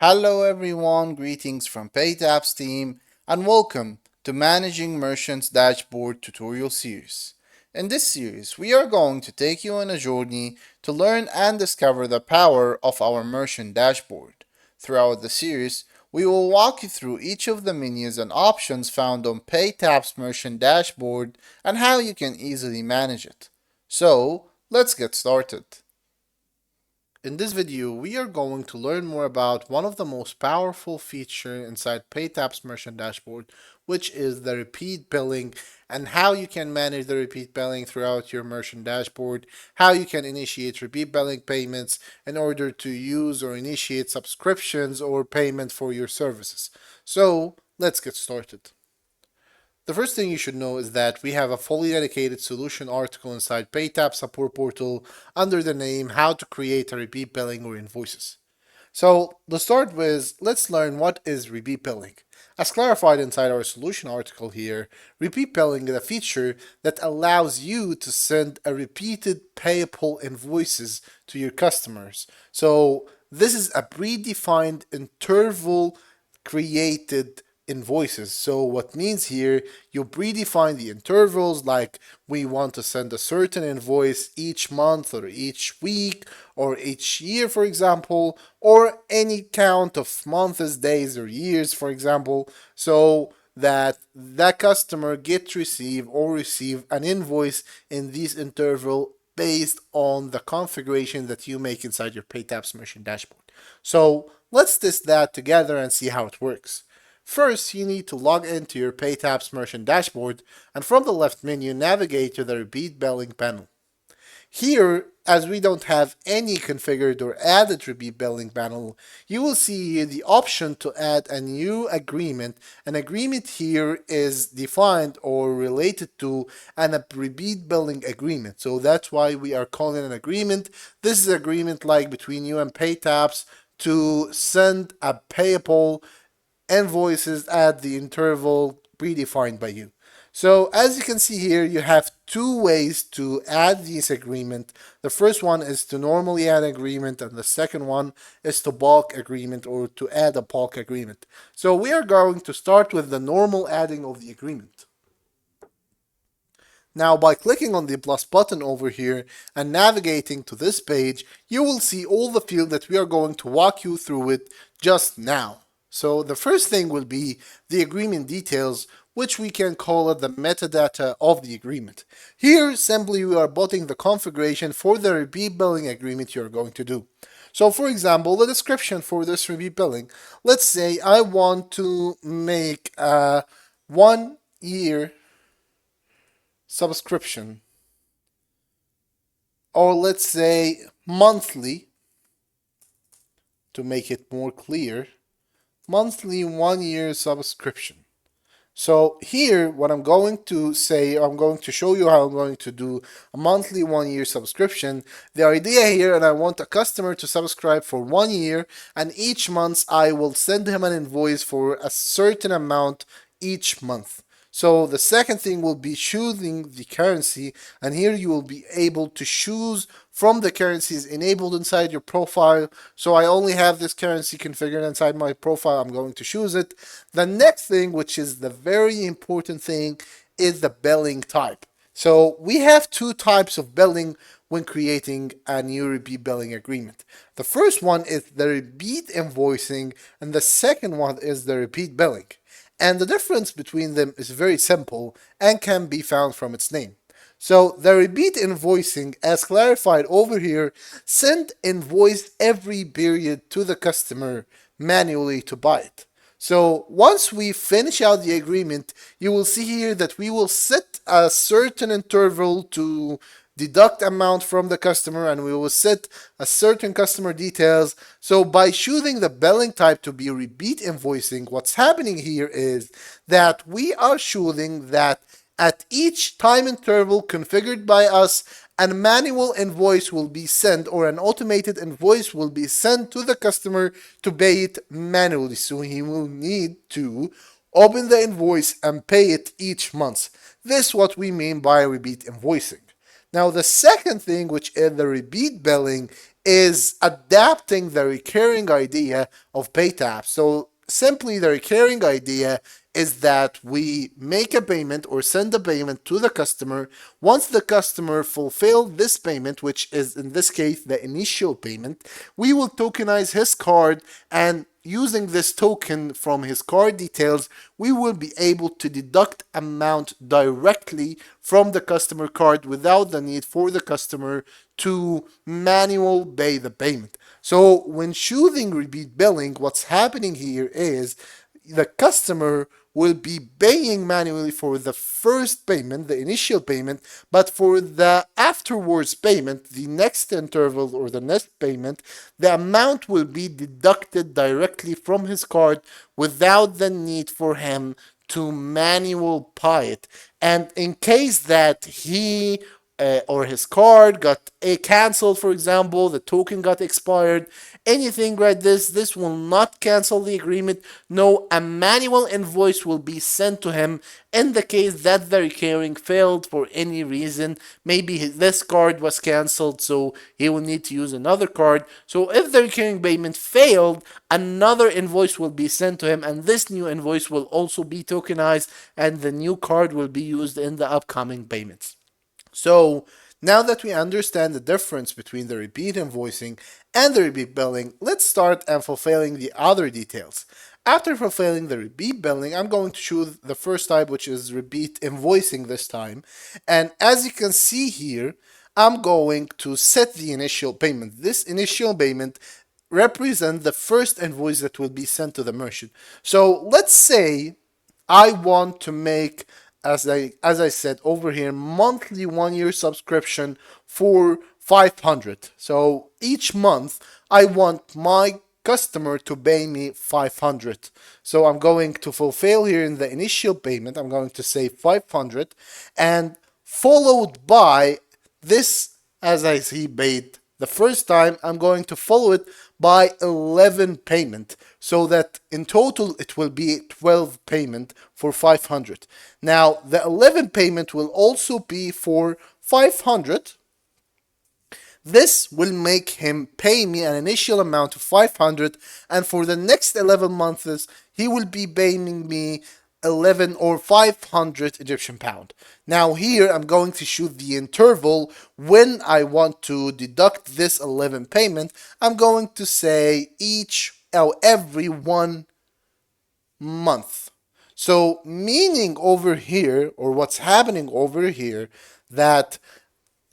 Hello everyone, greetings from PayTabs team and welcome to Managing Merchants Dashboard tutorial series. In this series, we are going to take you on a journey to learn and discover the power of our merchant dashboard. Throughout the series, we will walk you through each of the menus and options found on PayTabs merchant dashboard and how you can easily manage it. So, let's get started. In this video, we are going to learn more about one of the most powerful features inside PayTab's merchant dashboard, which is the repeat billing and how you can manage the repeat billing throughout your merchant dashboard, how you can initiate repeat billing payments in order to use or initiate subscriptions or payment for your services. So let's get started. The first thing you should know is that we have a fully dedicated solution article inside PayTab support portal under the name How to Create a Repeat Billing or Invoices. So to start with, let's learn what is repeat billing. As clarified inside our solution article here, repeat billing is a feature that allows you to send a repeated payable invoices to your customers. So this is a predefined interval created invoices. So what means here, you predefine the intervals, like we want to send a certain invoice each month or each week or each year, for example, or any count of months, days, or years, for example, so that that customer get receive an invoice in this interval based on the configuration that you make inside your PayTabs merchant dashboard. So let's test that together and see how it works. First, you need to log into your PayTabs merchant dashboard and from the left menu navigate to the repeat billing panel. Here, as we don't have any configured or added repeat billing panel, you will see here the option to add a new agreement. An agreement here is defined or related to an repeat billing agreement. So that's why we are calling it an agreement. This is an agreement like between you and PayTabs to send a payable invoices at the interval predefined by you. So as you can see here, you have two ways to add this agreement. The first one is to normally add agreement, and the second one is to bulk agreement or to add a bulk agreement. So we are going to start with the normal adding of the agreement. Now, by clicking on the plus button over here and navigating to this page, you will see all the fields that we are going to walk you through it just now. So the first thing will be the agreement details, which we can call it the metadata of the agreement. Here, simply we are putting the configuration for the repeat billing agreement you're going to do. So for example, the description for this repeat billing, let's say I want to make a 1 year subscription, or let's say monthly, to make it more clear, monthly 1 year subscription. So here, what I'm going to say, I'm going to show you how I'm going to do a monthly 1 year subscription. The idea here, and I want a customer to subscribe for 1 year, and each month I will send him an invoice for a certain amount each month. So the second thing will be choosing the currency, and here you will be able to choose from the currencies enabled inside your profile. So I only have this currency configured inside my profile. I'm going to choose it. The next thing, which is the very important thing, is the billing type. So we have two types of billing when creating a new repeat billing agreement. The first one is the repeat invoicing, and the second one is the repeat billing. And the difference between them is very simple and can be found from its name. So the repeat invoicing, as clarified over here, send invoice every period to the customer manually to buy it. So once we finish out the agreement, you will see here that we will set a certain interval to deduct amount from the customer, and we will set a certain customer details. So by choosing the billing type to be repeat invoicing, what's happening here is that we are choosing that at each time interval configured by us, a manual invoice will be sent, or an automated invoice will be sent to the customer to pay it manually. So he will need to open the invoice and pay it each month. This is what we mean by repeat invoicing. Now, the second thing, which is the repeat billing, is adapting the recurring idea of PayTabs. So simply the recurring idea is that we make a payment or send a payment to the customer. Once the customer fulfills this payment, which is in this case the initial payment, we will tokenize his card, and using this token from his card details, we will be able to deduct amount directly from the customer card without the need for the customer to manual pay the payment. So when choosing repeat billing, what's happening here is the customer will be paying manually for the first payment, the initial payment, but for the afterwards payment, the next interval or the next payment, the amount will be deducted directly from his card without the need for him to manual pay it. And in case that he or his card got canceled, for example, the token got expired, anything like this will not cancel the agreement. No, a manual invoice will be sent to him in the case that the recurring failed for any reason. Maybe this card was canceled, so he will need to use another card. So if the recurring payment failed, another invoice will be sent to him, and this new invoice will also be tokenized, and the new card will be used in the upcoming payments. So now that we understand the difference between the repeat invoicing and the repeat billing, let's start and fulfilling the other details. After fulfilling the repeat billing, I'm going to choose the first type, which is repeat invoicing this time. And as you can see here, I'm going to set the initial payment. This initial payment represents the first invoice that will be sent to the merchant. So let's say I want to make, as I said over here, monthly 1 year subscription for 500. So each month I want my customer to pay me 500. So I'm going to fulfill here in the initial payment, I'm going to say 500, and followed by this, as I see paid the first time, I'm going to follow it by 11 payment, so that in total it will be 12 payment for 500. Now the 11 payment will also be for 500. This will make him pay me an initial amount of 500, and for the next 11 months he will be paying me 11 or 500 Egyptian pound. Now here I'm going to choose the interval when I want to deduct this 11 payment. I'm going to say every 1 month. So meaning over here, or what's happening over here, that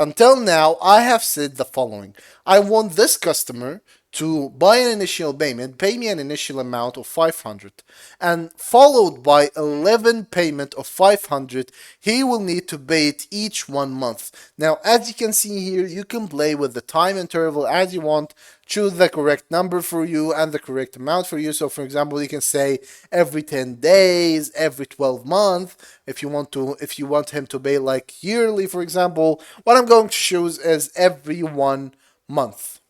until now, I have said the following. I want this customer to buy an initial payment, pay me an initial amount of 500, and followed by 11 payment of 500, he will need to pay it each 1 month. Now, as you can see here, you can play with the time interval as you want, choose the correct number for you and the correct amount for you. So for example, you can say every 10 days, every 12 months, if you want him to pay like yearly, for example. What I'm going to choose is every 1 month.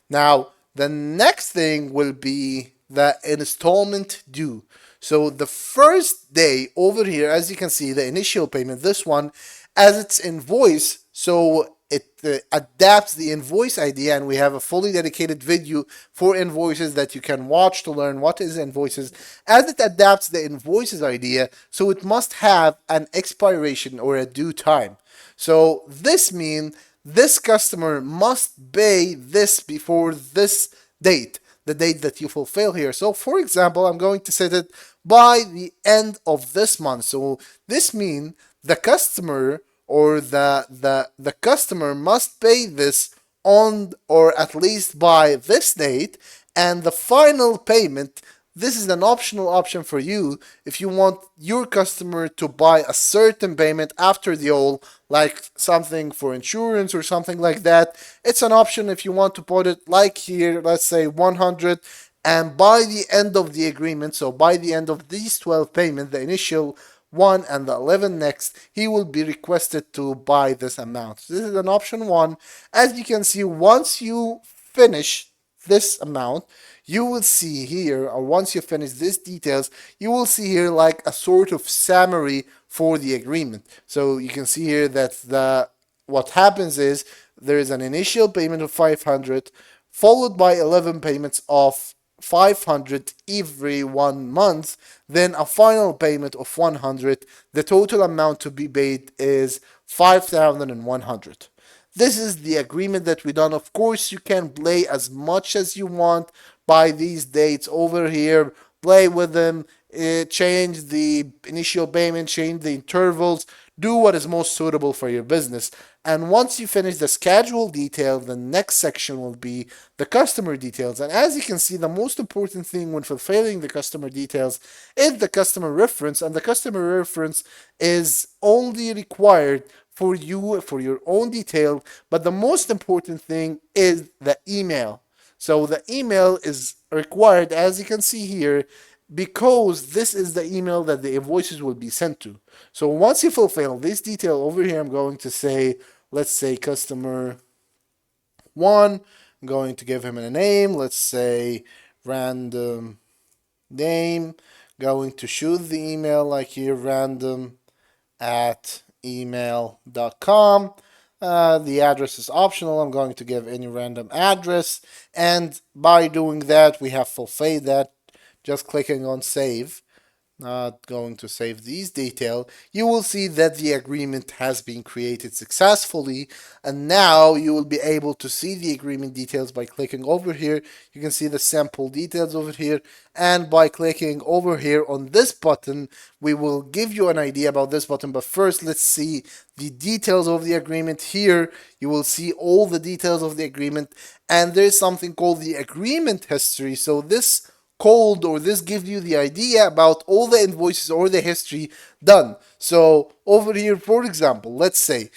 Now, the next thing will be the installment due. So the first day over here, as you can see, the initial payment, this one, as it's invoice, so it adapts the invoice idea, and we have a fully dedicated video for invoices that you can watch to learn what is invoices. As it adapts the invoices idea, so it must have an expiration or a due time. So this means this customer must pay this before this date, the date that you fulfill here. So for example, I'm going to set it by the end of this month. So this means the customer or the customer must pay this on or at least by this date, and the final payment, this is an optional option for you if you want your customer to buy a certain payment after the all, like something for insurance or something like that. It's an option if you want to put it like here, let's say 100, and by the end of the agreement, so by the end of these 12 payments, the initial one and the 11 next, he will be requested to buy this amount. This is an option one. As you can see, once you finish this amount, you will see here, or once you finish these details, you will see here like a sort of summary for the agreement. So you can see here that what happens is there is an initial payment of 500, followed by 11 payments of 500 every 1 month, then a final payment of 100. The total amount to be paid is 5,100. This is the agreement that we done. Of course, you can play as much as you want by these dates over here. Play with them, change the initial payment, change the intervals, do what is most suitable for your business. And once you finish the schedule detail, the next section will be the customer details. And as you can see, the most important thing when fulfilling the customer details is the customer reference. And the customer reference is only required for you, for your own detail. But the most important thing is the email. So the email is required, as you can see here, because this is the email that the invoices will be sent to. So once you fulfill this detail over here, I'm going to say, let's say customer one. I'm going to give him a name. Let's say random name. Going to shoot the email like here, random at email.com. The address is optional. I'm going to give any random address. And by doing that, we have fulfilled that. Just clicking on save. Not going to save these details. You will see that the agreement has been created successfully, and now you will be able to see the agreement details by clicking over here. You can see the sample details over here, and by clicking over here on this button, we will give you an idea about this button. But first, let's see the details of the agreement. Here you will see all the details of the agreement, and there's something called the agreement history. So this code, or this gives you the idea about all the invoices or the history done. So over here, for example, let's say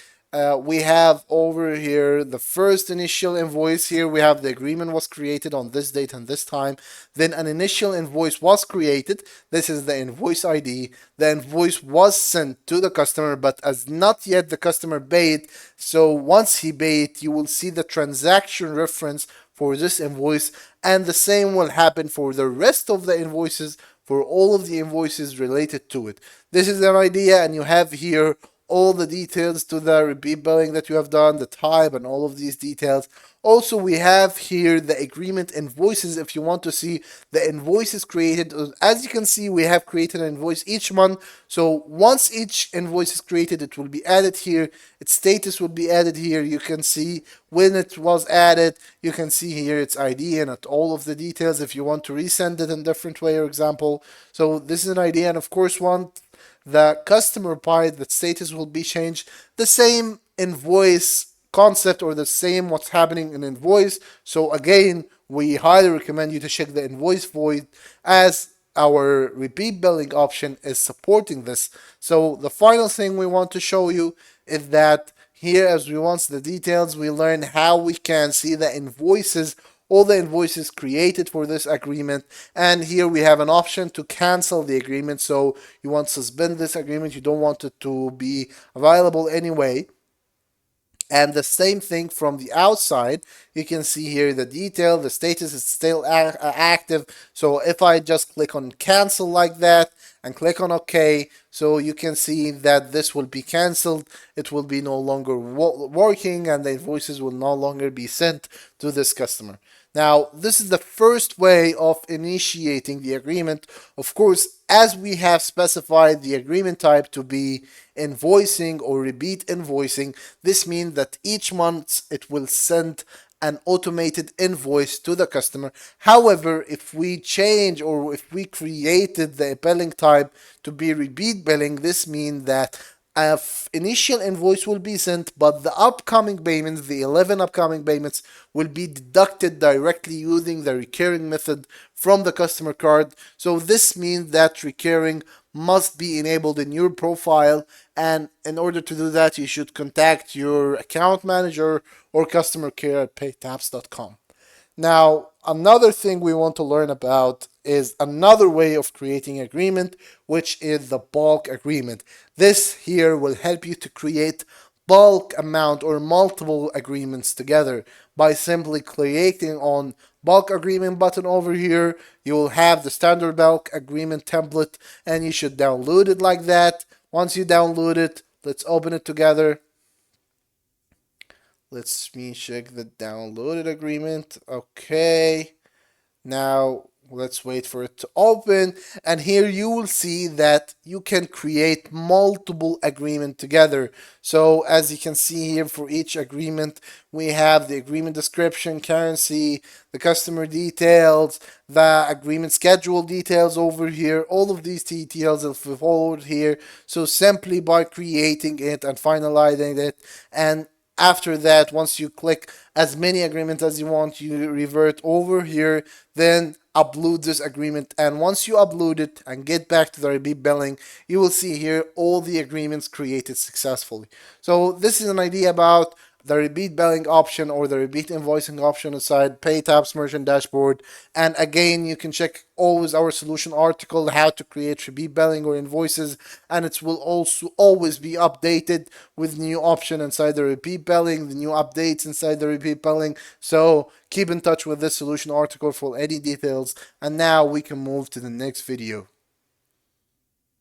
we have over here the first initial invoice. Here we have the agreement was created on this date and this time. Then an initial invoice was created. This is the invoice ID. The invoice was sent to the customer, but as not yet the customer paid. So once he paid, you will see the transaction reference for this invoice, and the same will happen for the rest of the invoices, for all of the invoices related to it. This is an idea, and you have here all the details to the repeat billing that you have done, the type, and all of these details. Also, we have here the agreement invoices if you want to see the invoices created. As you can see, we have created an invoice each month. So once each invoice is created, it will be added here. Its status will be added here. You can see when it was added. You can see here its ID and all of the details if you want to resend it in a different way, for example. So this is an idea, and of course, once the customer part, the status will be changed. The same invoice concept, or the same what's happening in invoice. So again, we highly recommend you to check the invoice void, as our repeat billing option is supporting this. So the final thing we want to show you is that here, as we want the details, we learn how we can see the invoices, all the invoices created for this agreement. And here we have an option to cancel the agreement. So you want to suspend this agreement, you don't want it to be available anyway. And the same thing from the outside, you can see here the detail, the status is still active. So if I just click on cancel like that and click on OK, so you can see that this will be canceled. It will be no longer working, and the invoices will no longer be sent to this customer. Now, this is the first way of initiating the agreement. Of course, as we have specified the agreement type to be invoicing or repeat invoicing, this means that each month it will send an automated invoice to the customer. However, if we change, or if we created the billing type to be repeat billing, this means that an initial invoice will be sent, but the upcoming payments, the 11 upcoming payments, will be deducted directly using the recurring method from the customer card. So this means that recurring must be enabled in your profile, and in order to do that, you should contact your account manager or customer care at paytabs.com. Now, another thing we want to learn about is another way of creating agreement, which is the bulk agreement. This here will help you to create bulk amount or multiple agreements together by simply clicking on bulk agreement button over here. You will have the standard bulk agreement template, and you should download it like that. Once you download it, let's open it together. Let's me check the downloaded agreement. Okay. Now let's wait for it to open, and here you will see that you can create multiple agreement together. So as you can see here, for each agreement we have the agreement description, currency, the customer details, the agreement schedule details over here. All of these details are followed here. So simply by creating it and finalizing it, and after that, once you click as many agreements as you want, you revert over here, then upload this agreement. And once you upload it and get back to the repeat billing, you will see here all the agreements created successfully. So this is an idea about the repeat billing option or the repeat invoicing option inside PayTabs merchant dashboard. And again, you can check always our solution article, how to create repeat billing or invoices, and it will also always be updated with new option inside the repeat billing, the new updates inside the repeat billing. So keep in touch with this solution article for any details. And now we can move to the next video.